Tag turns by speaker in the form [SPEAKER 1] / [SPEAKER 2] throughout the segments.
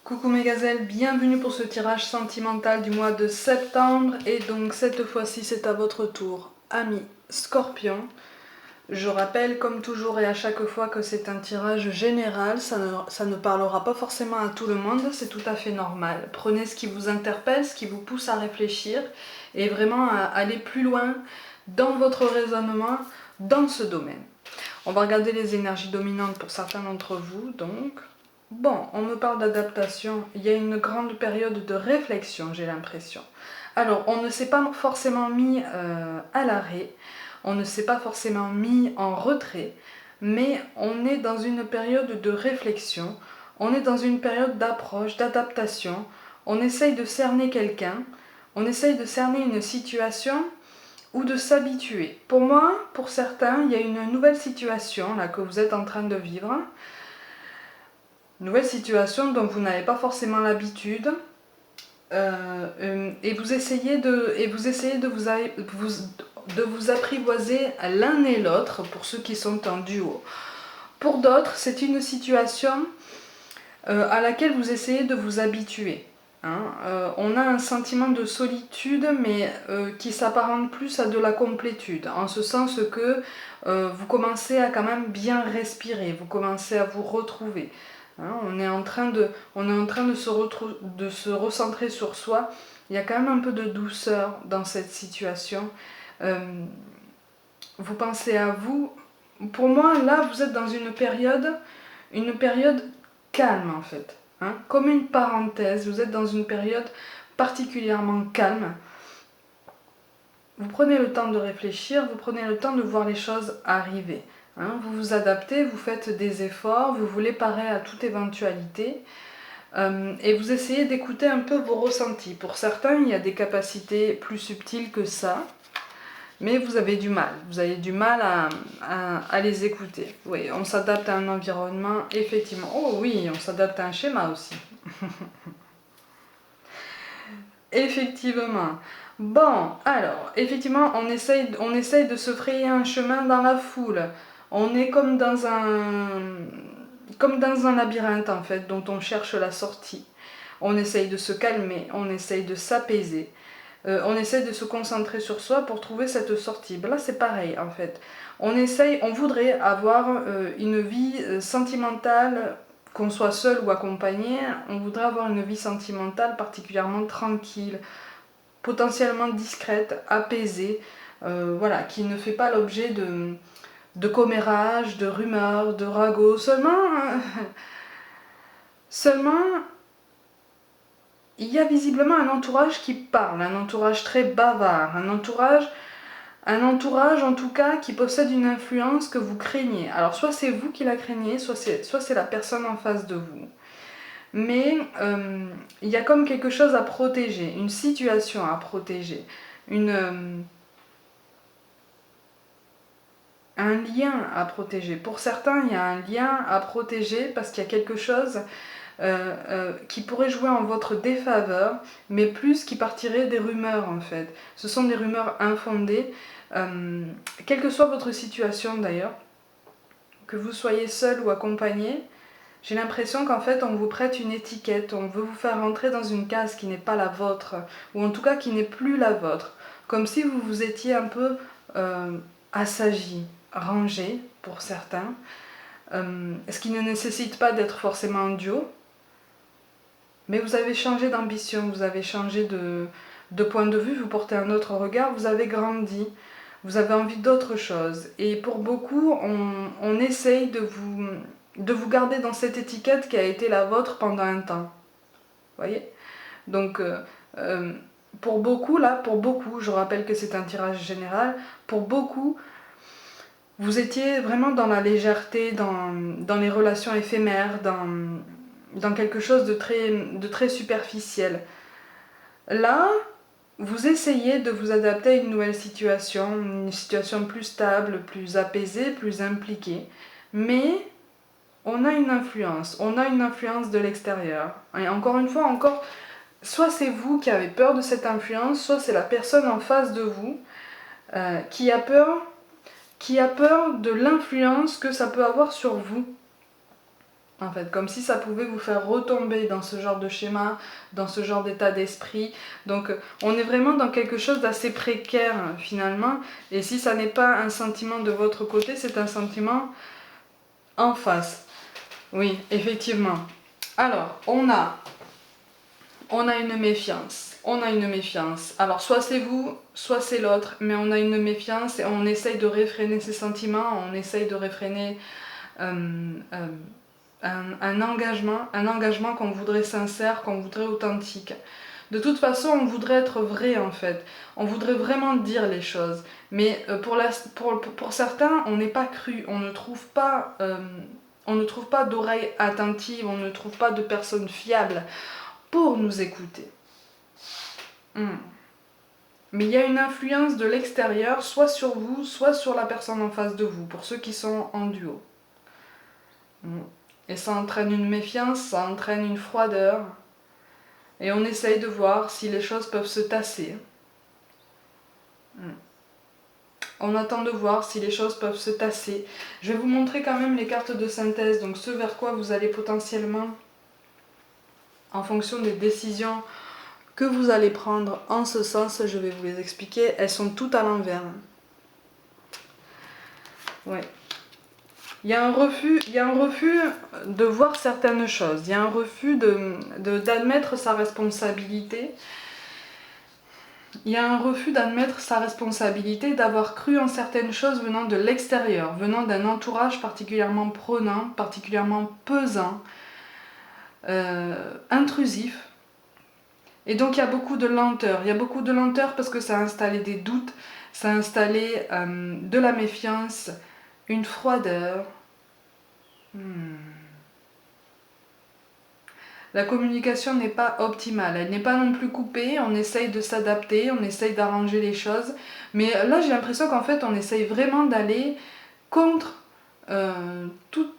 [SPEAKER 1] Coucou mes gazelles, bienvenue pour ce tirage sentimental du mois de septembre. Et donc cette fois-ci c'est à votre tour, amis Scorpion. Je rappelle comme toujours et à chaque fois que c'est un tirage général, ça ne parlera pas forcément à tout le monde, c'est tout à fait normal. Prenez ce qui vous interpelle, ce qui vous pousse à réfléchir et vraiment à aller plus loin dans votre raisonnement dans ce domaine. On va regarder les énergies dominantes pour certains d'entre vous donc. Bon, on me parle d'adaptation, il y a une grande période de réflexion, j'ai l'impression. Alors, on ne s'est pas forcément mis à l'arrêt, on ne s'est pas forcément mis en retrait, mais on est dans une période de réflexion, on est dans une période d'approche, d'adaptation, on essaye de cerner quelqu'un, on essaye de cerner une situation ou de s'habituer. Pour moi, pour certains, il y a une nouvelle situation là que vous êtes en train de vivre. Nouvelle situation dont vous n'avez pas forcément l'habitude et vous essayez de vous apprivoiser l'un et l'autre pour ceux qui sont en duo. Pour d'autres, c'est une situation à laquelle vous essayez de vous habituer. On a un sentiment de solitude mais qui s'apparente plus à de la complétude, en ce sens que vous commencez à quand même bien respirer, vous commencez à vous retrouver. On est en train de se recentrer sur soi. Il y a quand même un peu de douceur dans cette situation. Vous pensez à vous. Pour moi, là, vous êtes dans une période calme en fait. Comme une parenthèse, vous êtes dans une période particulièrement calme. Vous prenez le temps de réfléchir, vous prenez le temps de voir les choses arriver. Vous vous adaptez, vous faites des efforts, vous voulez parer à toute éventualité et vous essayez d'écouter un peu vos ressentis. Pour certains, il y a des capacités plus subtiles que ça, mais vous avez du mal à les écouter. Oui, on s'adapte à un environnement, effectivement. Oh oui, on s'adapte à un schéma aussi. Effectivement. Bon, alors, effectivement, on essaye de se frayer un chemin dans la foule. On est comme dans un labyrinthe, en fait, dont on cherche la sortie. On essaye de se calmer, on essaye de s'apaiser. On essaye de se concentrer sur soi pour trouver cette sortie. Ben là, c'est pareil, en fait. On voudrait avoir une vie sentimentale, qu'on soit seul ou accompagné, on voudrait avoir une vie sentimentale particulièrement tranquille, potentiellement discrète, apaisée, voilà, qui ne fait pas l'objet de commérages, de rumeurs, de ragots. Seulement, il y a visiblement un entourage qui parle, un entourage très bavard, un entourage en tout cas qui possède une influence que vous craignez. Alors soit c'est vous qui la craignez, soit c'est la personne en face de vous. Mais il y a comme quelque chose à protéger, une situation à protéger, un lien à protéger. Pour certains, il y a un lien à protéger parce qu'il y a quelque chose qui pourrait jouer en votre défaveur, mais plus qui partirait des rumeurs en fait. Ce sont des rumeurs infondées, quelle que soit votre situation d'ailleurs, que vous soyez seul ou accompagné. J'ai l'impression qu'en fait on vous prête une étiquette, on veut vous faire rentrer dans une case qui n'est pas la vôtre, ou en tout cas qui n'est plus la vôtre, comme si vous vous étiez un peu assagi, rangé pour certains, ce qui ne nécessite pas d'être forcément en duo, mais vous avez changé d'ambition, vous avez changé de point de vue, vous portez un autre regard, vous avez grandi, vous avez envie d'autre chose, et pour beaucoup on essaye de vous garder dans cette étiquette qui a été la vôtre pendant un temps. Voyez. Donc, pour beaucoup, je rappelle que c'est un tirage général, pour beaucoup, vous étiez vraiment dans la légèreté, dans les relations éphémères, dans quelque chose de très superficiel. Là, vous essayez de vous adapter à une nouvelle situation, une situation plus stable, plus apaisée, plus impliquée, mais on a une influence de l'extérieur. Et encore une fois, soit c'est vous qui avez peur de cette influence, soit c'est la personne en face de vous qui a peur de l'influence que ça peut avoir sur vous. En fait, comme si ça pouvait vous faire retomber dans ce genre de schéma, dans ce genre d'état d'esprit. Donc on est vraiment dans quelque chose d'assez précaire finalement. Et si ça n'est pas un sentiment de votre côté, c'est un sentiment en face. Oui, effectivement. Alors, on a une méfiance. On a une méfiance. Alors, soit c'est vous, soit c'est l'autre, mais on a une méfiance et on essaye de réfréner ses sentiments, on essaye de réfréner un engagement qu'on voudrait sincère, qu'on voudrait authentique. De toute façon, on voudrait être vrai en fait. On voudrait vraiment dire les choses. Mais pour certains, on n'est pas cru. On ne trouve pas d'oreilles attentives, on ne trouve pas de personnes fiables pour nous écouter. Mais il y a une influence de l'extérieur, soit sur vous, soit sur la personne en face de vous, pour ceux qui sont en duo. Et ça entraîne une méfiance, ça entraîne une froideur. Et on essaye de voir si les choses peuvent se tasser. On attend de voir si les choses peuvent se tasser. Je vais vous montrer quand même les cartes de synthèse, donc ce vers quoi vous allez potentiellement, en fonction des décisions que vous allez prendre en ce sens, je vais vous les expliquer. Elles sont toutes à l'envers. Ouais. Il y a un refus de voir certaines choses. Il y a un refus d'admettre sa responsabilité. Il y a un refus d'admettre sa responsabilité, d'avoir cru en certaines choses venant de l'extérieur, venant d'un entourage particulièrement prenant, particulièrement pesant, intrusif. Et donc il y a beaucoup de lenteur. Il y a beaucoup de lenteur parce que ça a installé des doutes, ça a installé de la méfiance, une froideur. La communication n'est pas optimale, elle n'est pas non plus coupée, on essaye de s'adapter, on essaye d'arranger les choses, mais là j'ai l'impression qu'en fait on essaye vraiment d'aller contre tout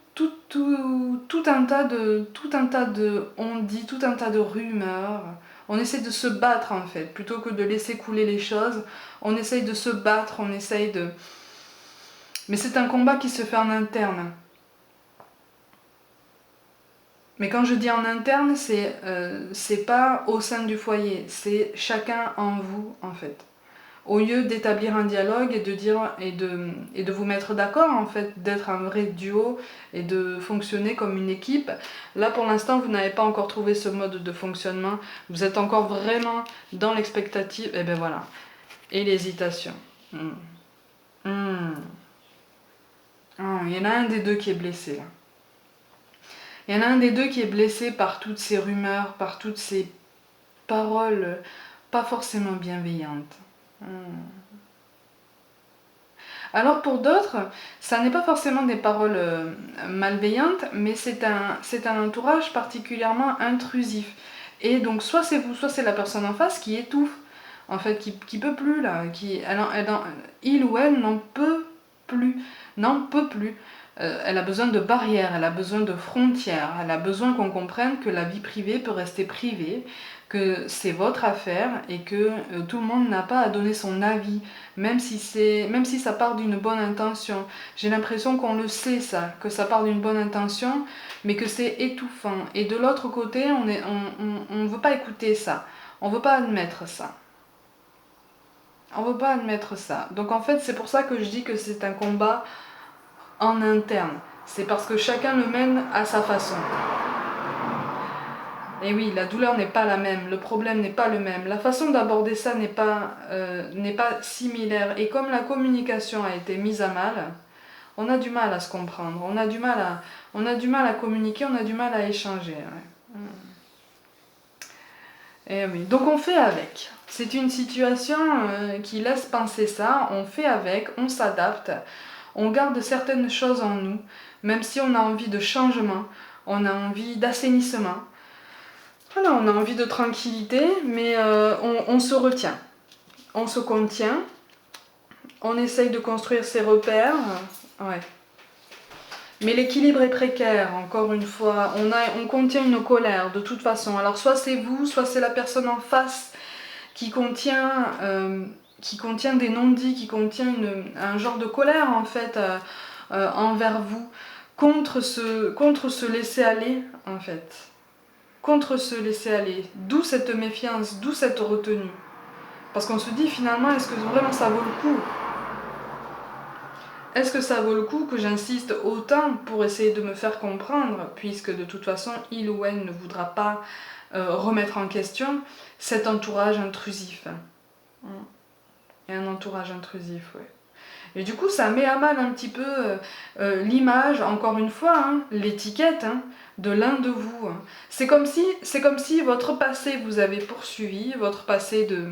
[SPEAKER 1] un tas de on-dit, tout un tas de rumeurs. On essaie de se battre en fait, plutôt que de laisser couler les choses, on essaye de se battre, on essaye de... Mais c'est un combat qui se fait en interne. Mais quand je dis en interne, c'est pas au sein du foyer, c'est chacun en vous en fait. Au lieu d'établir un dialogue et de dire et de vous mettre d'accord en fait, d'être un vrai duo et de fonctionner comme une équipe, là pour l'instant vous n'avez pas encore trouvé ce mode de fonctionnement, vous êtes encore vraiment dans l'expectative, et ben voilà, et l'hésitation. Il y en a un des deux qui est blessé là. Il y en a un des deux qui est blessé par toutes ces rumeurs, par toutes ces paroles pas forcément bienveillantes. Alors pour d'autres, ça n'est pas forcément des paroles malveillantes, mais c'est un entourage particulièrement intrusif. Et donc soit c'est vous, soit c'est la personne en face qui étouffe, en fait, qui peut plus là, il ou elle n'en peut plus, elle a besoin de barrières, elle a besoin de frontières, elle a besoin qu'on comprenne que la vie privée peut rester privée, que c'est votre affaire et que tout le monde n'a pas à donner son avis, même si ça part d'une bonne intention. J'ai l'impression qu'on le sait ça, que ça part d'une bonne intention, mais que c'est étouffant. Et de l'autre côté, on ne veut pas écouter ça, on ne veut pas admettre ça. On ne veut pas admettre ça. Donc en fait, c'est pour ça que je dis que c'est un combat en interne. C'est parce que chacun le mène à sa façon. Et oui, la douleur n'est pas la même, le problème n'est pas le même, la façon d'aborder ça n'est pas similaire. Et comme la communication a été mise à mal, on a du mal à se comprendre, on a du mal à communiquer, on a du mal à échanger. Ouais. Et oui, donc on fait avec. C'est une situation qui laisse penser ça, on fait avec, on s'adapte, on garde certaines choses en nous, même si on a envie de changement, on a envie d'assainissement. Voilà, on a envie de tranquillité, mais on se retient, on se contient, on essaye de construire ses repères, ouais. Mais l'équilibre est précaire, encore une fois, on contient une colère de toute façon. Alors soit c'est vous, soit c'est la personne en face qui contient des non-dits, qui contient un genre de colère en fait envers vous. contre se laisser aller, en fait. Contre se laisser aller. D'où cette méfiance, d'où cette retenue. Parce qu'on se dit finalement, est-ce que vraiment ça vaut le coup? Est-ce que ça vaut le coup que j'insiste autant pour essayer de me faire comprendre, puisque de toute façon, il ou elle ne voudra pas remettre en question cet entourage intrusif. Et un entourage intrusif, ouais. Et du coup, ça met à mal un petit peu l'image, encore une fois, hein, l'étiquette de l'un de vous. C'est comme si votre passé vous avait poursuivi, votre passé de...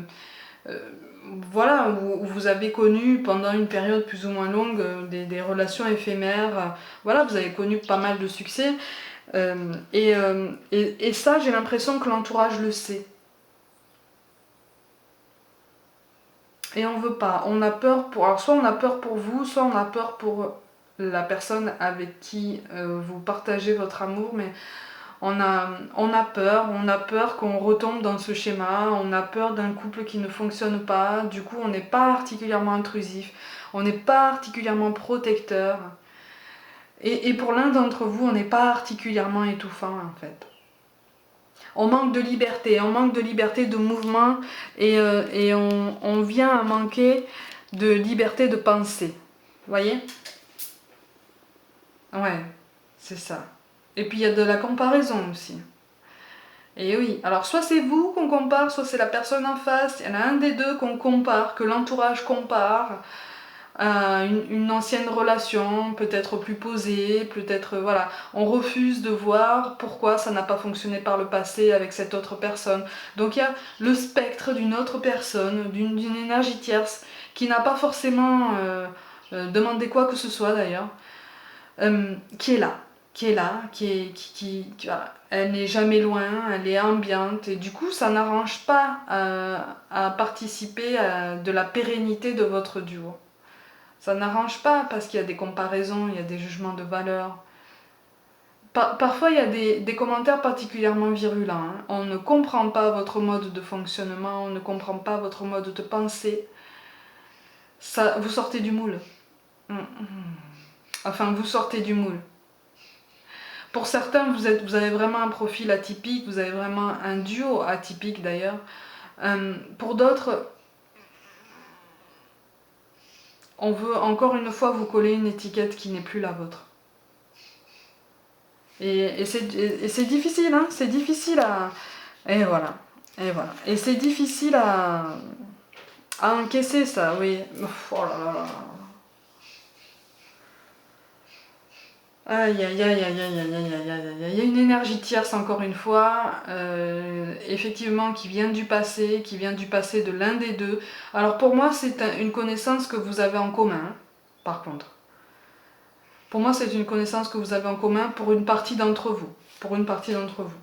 [SPEAKER 1] voilà, où vous avez connu pendant une période plus ou moins longue des relations éphémères. Voilà, vous avez connu pas mal de succès. Et ça, j'ai l'impression que l'entourage le sait. Et on veut pas. On a peur pour... Alors soit on a peur pour vous, soit on a peur pour la personne avec qui vous partagez votre amour, mais on a peur qu'on retombe dans ce schéma, on a peur d'un couple qui ne fonctionne pas, du coup on n'est pas particulièrement intrusif, on n'est pas particulièrement protecteur, et pour l'un d'entre vous, on n'est pas particulièrement étouffant en fait. On manque de liberté de mouvement, et on vient à manquer de liberté de penser. Vous voyez? Ouais, c'est ça. Et puis il y a de la comparaison aussi. Et oui, alors soit c'est vous qu'on compare, soit c'est la personne en face, il y en a un des deux qu'on compare, que l'entourage compare à une ancienne relation, peut-être plus posée, peut-être, voilà, on refuse de voir pourquoi ça n'a pas fonctionné par le passé avec cette autre personne. Donc il y a le spectre d'une autre personne, d'une énergie tierce, qui n'a pas forcément demandé quoi que ce soit d'ailleurs, qui est là. Voilà. Elle n'est jamais loin, elle est ambiante, et du coup ça n'arrange pas à participer de la pérennité de votre duo. Ça n'arrange pas parce qu'il y a des comparaisons, il y a des jugements de valeur. Parfois il y a des commentaires particulièrement virulents. Hein. On ne comprend pas votre mode de fonctionnement, on ne comprend pas votre mode de pensée. Ça, vous sortez du moule. Enfin, vous sortez du moule. Pour certains, vous avez vraiment un profil atypique, vous avez vraiment un duo atypique d'ailleurs. Pour d'autres, on veut encore une fois vous coller une étiquette qui n'est plus la vôtre. Et c'est difficile, hein, c'est difficile à... Et voilà, et voilà. Et c'est difficile à encaisser ça, oui. Oh là là là. Aïe aïe aïe aïe aïe aïe aïe aïe aïe aïe. Il y a une énergie tierce encore une fois, effectivement qui vient du passé de l'un des deux. Alors pour moi c'est une connaissance que vous avez en commun, hein, par contre. Pour moi c'est une connaissance que vous avez en commun pour une partie d'entre vous. Pour une partie d'entre vous.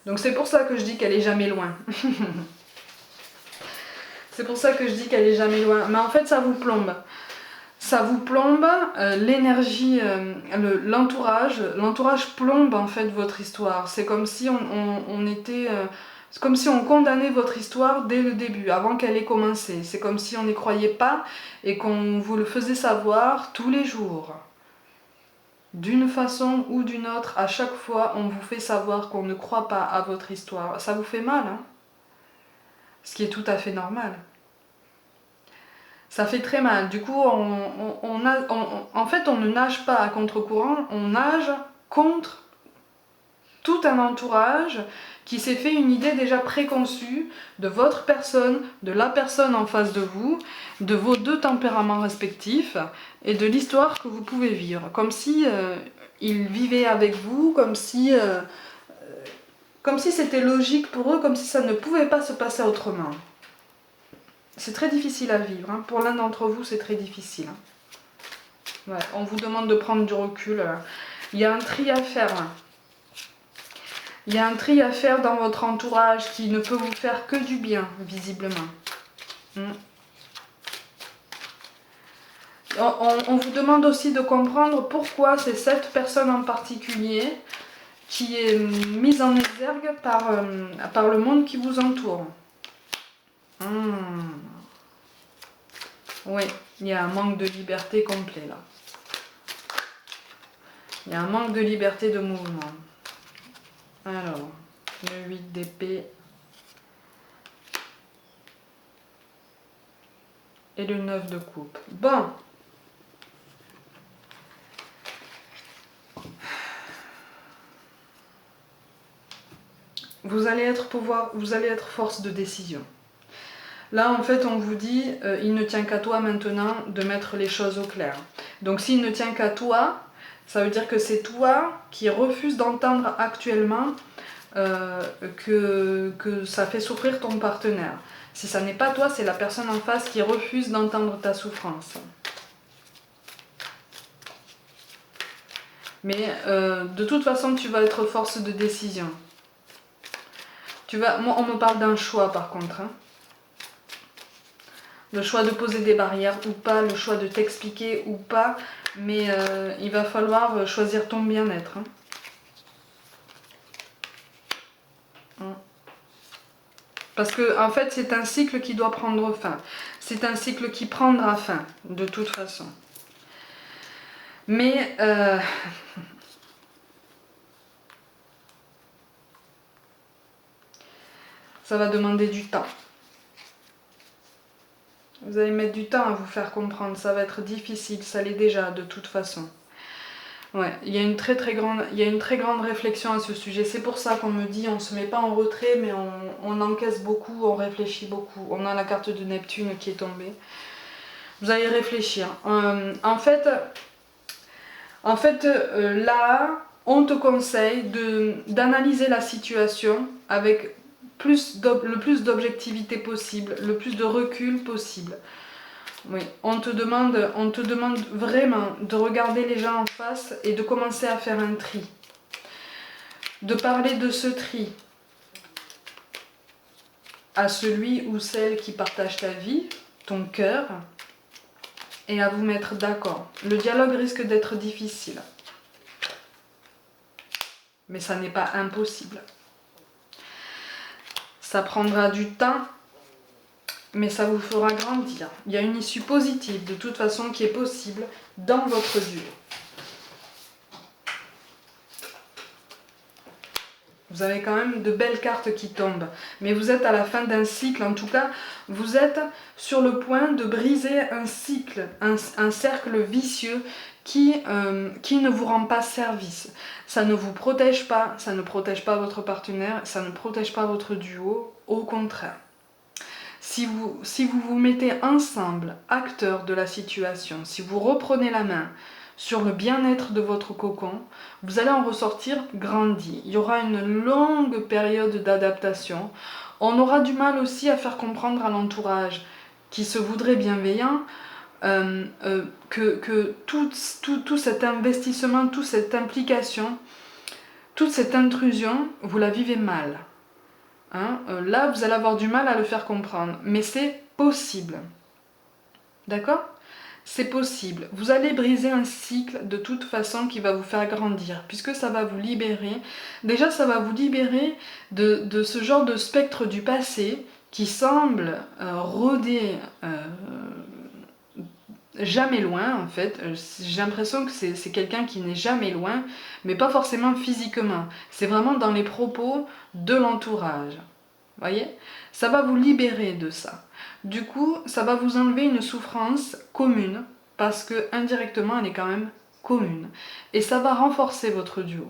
[SPEAKER 1] Donc c'est pour ça que je dis qu'elle est jamais loin. C'est pour ça que je dis qu'elle est jamais loin. Mais en fait ça vous plombe. Ça vous plombe, l'énergie, l'entourage plombe en fait votre histoire. C'est comme si on était... c'est comme si on condamnait votre histoire dès le début, avant qu'elle ait commencé. C'est comme si on n'y croyait pas et qu'on vous le faisait savoir tous les jours. D'une façon ou d'une autre, à chaque fois, on vous fait savoir qu'on ne croit pas à votre histoire. Ça vous fait mal, hein? Ce qui est tout à fait normal. Ça fait très mal. Du coup, en fait, on ne nage pas à contre-courant, on nage contre tout un entourage qui s'est fait une idée déjà préconçue de votre personne, de la personne en face de vous, de vos deux tempéraments respectifs et de l'histoire que vous pouvez vivre. Comme si ils vivaient avec vous, comme si c'était logique pour eux, comme si ça ne pouvait pas se passer autrement. C'est très difficile à vivre. Hein. Pour l'un d'entre vous, c'est très difficile. Hein. Ouais, on vous demande de prendre du recul. Il y a un tri à faire. Là. Il y a un tri à faire dans votre entourage qui ne peut vous faire que du bien, visiblement. On vous demande aussi de comprendre pourquoi c'est cette personne en particulier qui est mise en exergue par le monde qui vous entoure. Oui, il y a un manque de liberté complet là. Il y a un manque de liberté de mouvement. Alors, le 8 d'épée et le 9 de coupe. Bon. Vous allez être force de décision. Là, en fait, on vous dit, il ne tient qu'à toi maintenant de mettre les choses au clair. Donc, s'il ne tient qu'à toi, ça veut dire que c'est toi qui refuses d'entendre actuellement que ça fait souffrir ton partenaire. Si ça n'est pas toi, c'est la personne en face qui refuse d'entendre ta souffrance. Mais de toute façon, tu vas être force de décision. Moi, on me parle d'un choix par contre. Hein. Le choix de poser des barrières ou pas, le choix de t'expliquer ou pas, mais il va falloir choisir ton bien-être. Hein. Parce que en fait, c'est un cycle qui doit prendre fin. C'est un cycle qui prendra fin, de toute façon. Mais ça va demander du temps. Vous allez mettre du temps à vous faire comprendre, ça va être difficile, ça l'est déjà de toute façon. Ouais, il y a une très grande réflexion à ce sujet. C'est pour ça qu'on me dit on se met pas en retrait, mais on encaisse beaucoup, on réfléchit beaucoup. On a la carte de Neptune qui est tombée. Vous allez réfléchir. En fait, là, on te conseille d'analyser la situation avec le plus d'objectivité possible, le plus de recul possible. Oui, on te demande vraiment de regarder les gens en face et de commencer à faire un tri. De parler de ce tri à celui ou celle qui partage ta vie, ton cœur, et à vous mettre d'accord. Le dialogue risque d'être difficile, mais ça n'est pas impossible. Ça prendra du temps, mais ça vous fera grandir. Il y a une issue positive de toute façon qui est possible dans votre duo. Vous avez quand même de belles cartes qui tombent, mais vous êtes à la fin d'un cycle, en tout cas, vous êtes sur le point de briser un cycle, un cercle vicieux qui ne vous rend pas service. Ça ne vous protège pas, ça ne protège pas votre partenaire, ça ne protège pas votre duo, au contraire. Si vous vous mettez ensemble, acteurs de la situation, si vous reprenez la main sur le bien-être de votre cocon, vous allez en ressortir grandi. Il y aura une longue période d'adaptation. On aura du mal aussi à faire comprendre à l'entourage qui se voudrait bienveillant que tout cet investissement, toute cette implication, toute cette intrusion, vous la vivez mal. Hein, là, vous allez avoir du mal à le faire comprendre, mais c'est possible. D'accord ? C'est possible. Vous allez briser un cycle de toute façon qui va vous faire grandir, puisque ça va vous libérer. Déjà, ça va vous libérer de ce genre de spectre du passé qui semble rôder jamais loin, en fait. J'ai l'impression que c'est quelqu'un qui n'est jamais loin, mais pas forcément physiquement. C'est vraiment dans les propos de l'entourage. Voyez ? Ça va vous libérer de ça. Du coup, ça va vous enlever une souffrance commune, parce que indirectement, elle est quand même commune. Et ça va renforcer votre duo.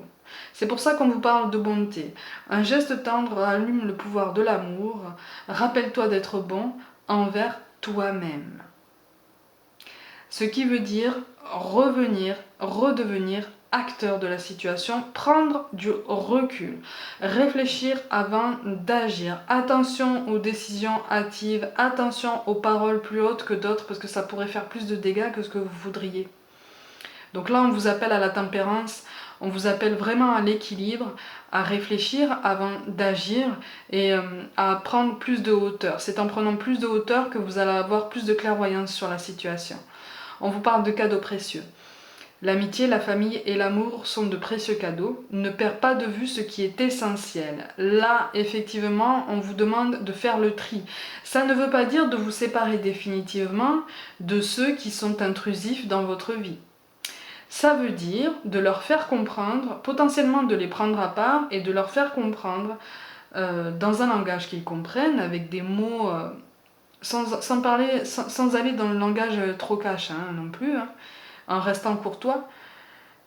[SPEAKER 1] C'est pour ça qu'on vous parle de bonté. Un geste tendre allume le pouvoir de l'amour. Rappelle-toi d'être bon envers toi-même. Ce qui veut dire redevenir acteur de la situation, prendre du recul, réfléchir avant d'agir. Attention aux décisions hâtives, attention aux paroles plus hautes que d'autres parce que ça pourrait faire plus de dégâts que ce que vous voudriez. Donc là, on vous appelle à la tempérance, on vous appelle vraiment à l'équilibre, à réfléchir avant d'agir et à prendre plus de hauteur. C'est en prenant plus de hauteur que vous allez avoir plus de clairvoyance sur la situation. On vous parle de cadeaux précieux. L'amitié, la famille et l'amour sont de précieux cadeaux. Ne perds pas de vue ce qui est essentiel. Là, effectivement, on vous demande de faire le tri. Ça ne veut pas dire de vous séparer définitivement de ceux qui sont intrusifs dans votre vie. Ça veut dire de leur faire comprendre, potentiellement de les prendre à part et de leur faire comprendre dans un langage qu'ils comprennent, avec des mots, sans aller dans le langage trop cash non plus, en restant courtois,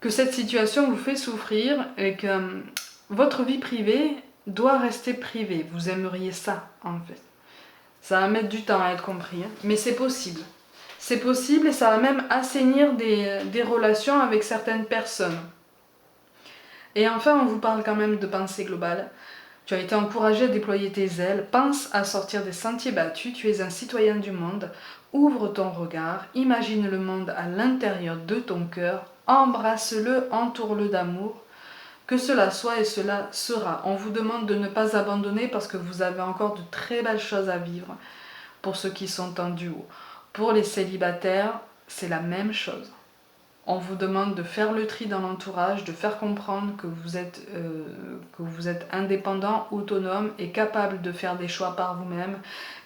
[SPEAKER 1] que cette situation vous fait souffrir et que votre vie privée doit rester privée. Vous aimeriez ça, en fait. Ça va mettre du temps à être compris, mais c'est possible. C'est possible et ça va même assainir des relations avec certaines personnes. Et enfin, on vous parle quand même de pensée globale. Tu as été encouragé à déployer tes ailes, pense à sortir des sentiers battus, tu es un citoyen du monde, ouvre ton regard, imagine le monde à l'intérieur de ton cœur, embrasse-le, entoure-le d'amour, que cela soit et cela sera. On vous demande de ne pas abandonner parce que vous avez encore de très belles choses à vivre pour ceux qui sont en duo. Pour les célibataires, c'est la même chose. On vous demande de faire le tri dans l'entourage, de faire comprendre que vous êtes indépendant, autonome et capable de faire des choix par vous-même,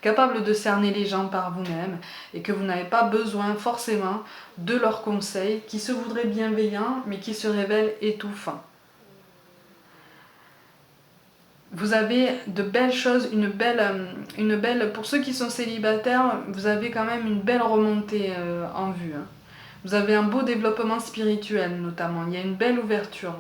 [SPEAKER 1] capable de cerner les gens par vous-même et que vous n'avez pas besoin forcément de leurs conseils qui se voudraient bienveillants mais qui se révèlent étouffants. Vous avez de belles choses, pour ceux qui sont célibataires, vous avez quand même une belle remontée en vue. Vous avez un beau développement spirituel notamment, il y a une belle ouverture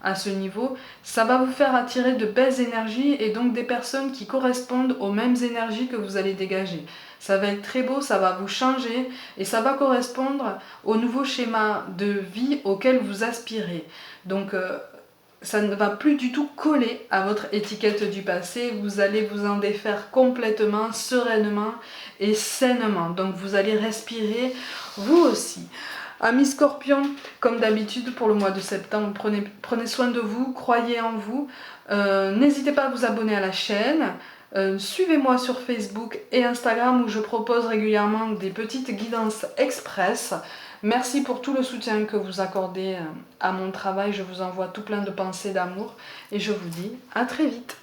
[SPEAKER 1] à ce niveau. Ça va vous faire attirer de belles énergies et donc des personnes qui correspondent aux mêmes énergies que vous allez dégager. Ça va être très beau, ça va vous changer et ça va correspondre au nouveau schéma de vie auquel vous aspirez. Donc ça ne va plus du tout coller à votre étiquette du passé, vous allez vous en défaire complètement, sereinement et sainement. Donc vous allez respirer vous aussi. Amis Scorpion, comme d'habitude pour le mois de septembre, prenez soin de vous, croyez en vous. N'hésitez pas à vous abonner à la chaîne. Suivez-moi sur Facebook et Instagram où je propose régulièrement des petites guidances express. Merci pour tout le soutien que vous accordez à mon travail. Je vous envoie tout plein de pensées d'amour et je vous dis à très vite.